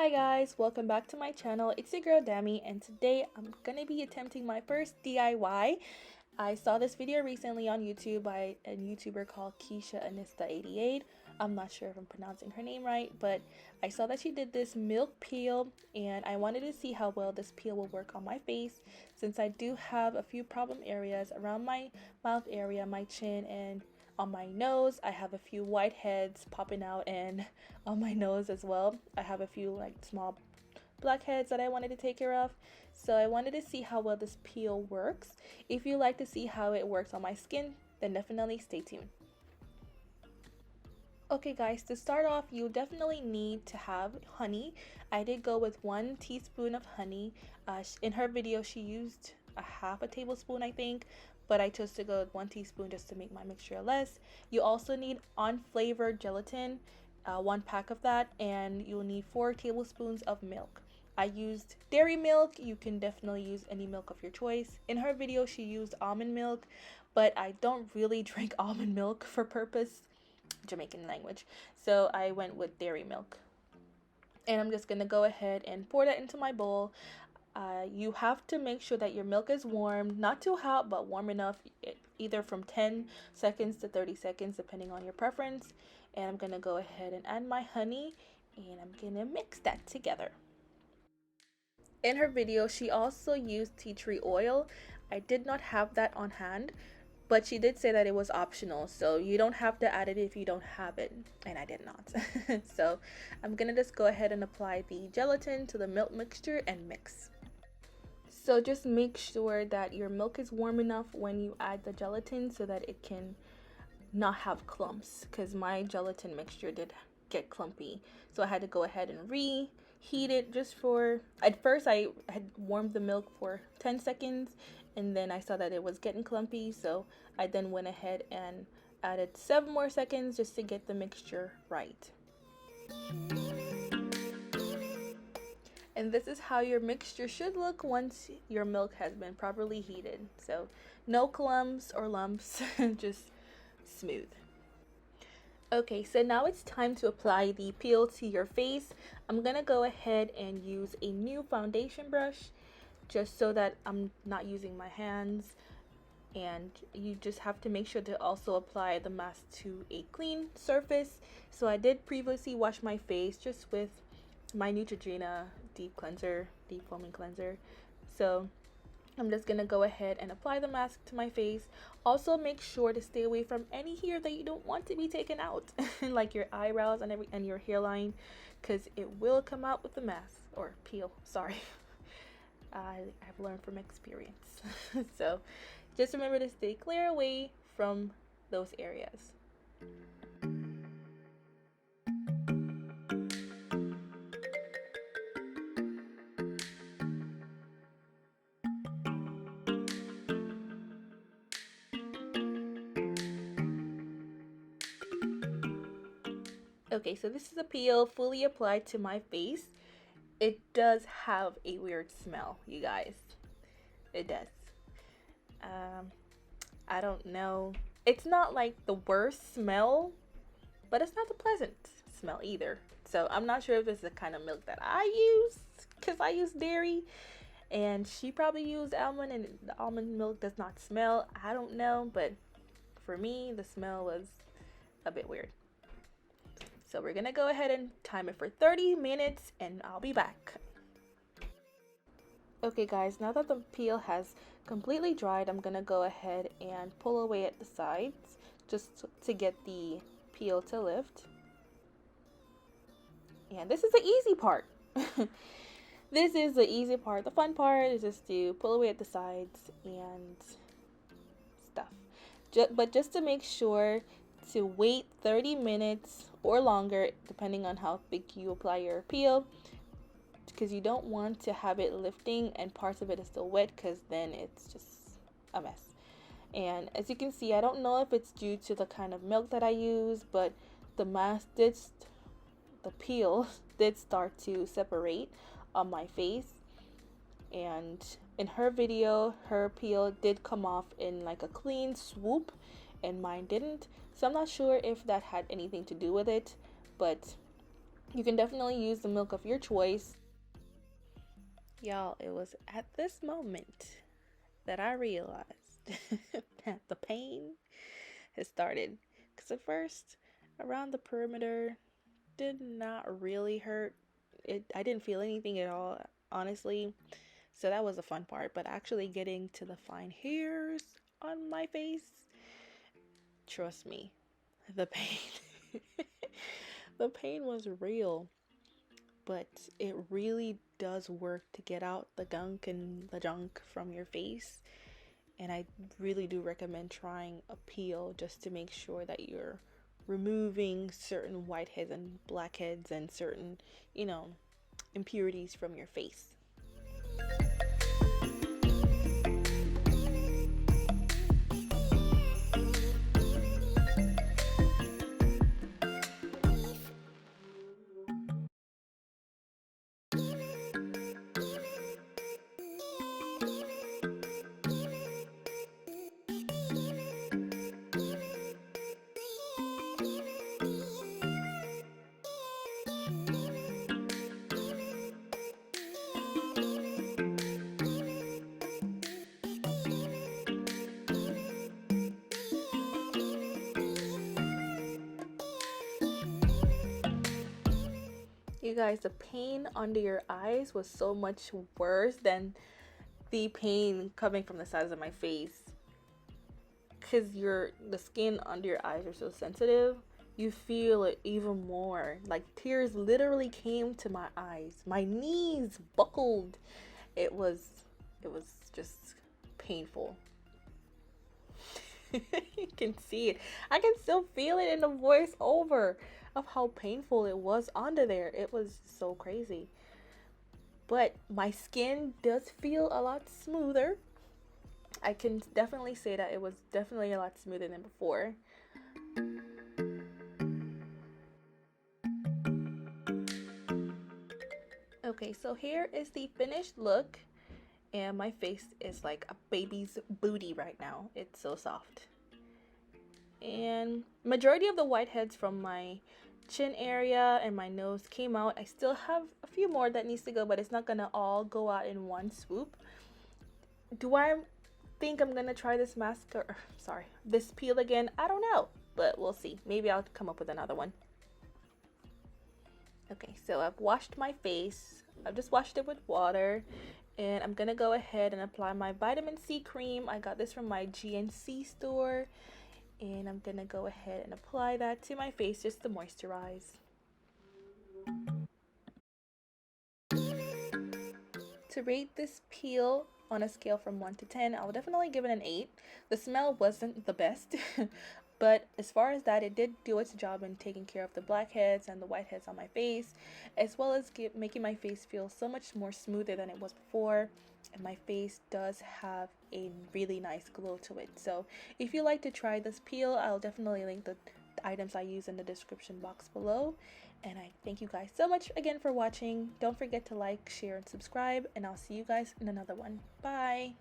Hi guys, welcome back to my channel. It's your girl Dami, and today I'm gonna be attempting my first DIY. I saw this video recently on YouTube by a YouTuber called Keisha Anista88. I'm not sure if I'm pronouncing her name right, but I saw that she did this milk peel, and I wanted to see how well this peel will work on my face, since I do have a few problem areas around my mouth area, my chin, and on my nose. I have a few whiteheads popping out, and on my nose as well I have a few like small blackheads that I wanted to take care of. So I wanted to see how well this peel works. If you like to see how it works on my skin, then definitely stay tuned. Okay guys, to start off, you definitely need to have honey. I did go with 1 teaspoon of honey. In her video she used a half a tablespoon, I think, but I chose to go with 1 teaspoon just to make my mixture less. You also need unflavored gelatin, 1 pack of that, and you'll need 4 tablespoons of milk. I used dairy milk. You can definitely use any milk of your choice. In her video she used almond milk, but I don't really drink almond milk for purpose, Jamaican language, so I went with dairy milk. And I'm just gonna go ahead and pour that into my bowl. You have to make sure that your milk is warm, not too hot, but warm enough, either from 10 seconds to 30 seconds, depending on your preference. And I'm gonna go ahead and add my honey, and I'm gonna mix that together. In her video, she also used tea tree oil. I did not have that on hand, but she did say that it was optional, so you don't have to add it if you don't have it, and I did not. So I'm gonna just go ahead and apply the gelatin to the milk mixture and mix. So just make sure that your milk is warm enough when you add the gelatin so that it can not have clumps, because my gelatin mixture did get clumpy. So I had to go ahead and reheat it just for, at first I had warmed the milk for 10 seconds and then I saw that it was getting clumpy, so I then went ahead and added 7 more seconds just to get the mixture right. And this is how your mixture should look once your milk has been properly heated. So no clumps or lumps, just smooth. Okay, so now it's time to apply the peel to your face. I'm gonna go ahead and use a new foundation brush just so that I'm not using my hands, and you just have to make sure to also apply the mask to a clean surface. So I did previously wash my face just with my Neutrogena deep foaming cleanser. So I'm just gonna go ahead and apply the mask to my face. Also make sure to stay away from any hair that you don't want to be taken out, like your eyebrows and your hairline, because it will come out with the mask or peel. Sorry, I've learned from experience. So just remember to stay clear away from those areas. Okay, so this is a peel fully applied to my face. It does have a weird smell, you guys. It does. I don't know. It's not like the worst smell, but it's not the pleasant smell either. So I'm not sure if it's the kind of milk that I use, because I use dairy, and she probably used almond, and the almond milk does not smell. I don't know, but for me, the smell was a bit weird. So we're gonna go ahead and time it for 30 minutes and I'll be back. Okay guys, now that the peel has completely dried, I'm gonna go ahead and pull away at the sides just to get the peel to lift. And this is the easy part. This is the easy part. The fun part is just to pull away at the sides and stuff. But just to make sure to wait 30 minutes or longer, depending on how big you apply your peel, because you don't want to have it lifting and parts of it is still wet, because then it's just a mess. And as you can see, I don't know if it's due to the kind of milk that I use, but the peel did start to separate on my face. And in her video, her peel did come off in like a clean swoop and mine didn't. So I'm not sure if that had anything to do with it, but You can definitely use the milk of your choice. Y'all, it was at this moment that I realized that the pain has started. Because at first, around the perimeter, did not really hurt. I didn't feel anything at all, honestly. So that was the fun part. But actually getting to the fine hairs on my face, trust me, the pain. The pain was real. But it really does work to get out the gunk and the junk from your face. And I really do recommend trying a peel just to make sure that you're removing certain whiteheads and blackheads and certain, impurities from your face. You guys, the pain under your eyes was so much worse than the pain coming from the sides of my face. Because the skin under your eyes are so sensitive, you feel it even more. Like tears literally came to my eyes. My knees buckled. It was just painful. You can see it. I can still feel it in the voiceover of how painful it was under there. It was so crazy. But my skin does feel a lot smoother. I can definitely say that it was definitely a lot smoother than before. Okay, so here is the finished look. And my face is like a baby's booty right now. It's so soft. And majority of the whiteheads from my chin area and my nose came out. I still have a few more that needs to go, but it's not gonna all go out in one swoop. Do I think I'm gonna try this this peel again? I don't know, but we'll see. Maybe I'll come up with another one. Okay, so I've washed my face. I've just washed it with water, and I'm gonna go ahead and apply my vitamin C cream. I got this from my GNC store, and I'm gonna go ahead and apply that to my face just to moisturize. To rate this peel on a scale from 1 to 10, I will definitely give it an 8. The smell wasn't the best, but as far as that, it did do its job in taking care of the blackheads and the whiteheads on my face, as well as making my face feel so much more smoother than it was before. And my face does have a really nice glow to it. So if you like to try this peel, I'll definitely link the items I use in the description box below. And I thank you guys so much again for watching. Don't forget to like, share, and subscribe, and I'll see you guys in another one. Bye!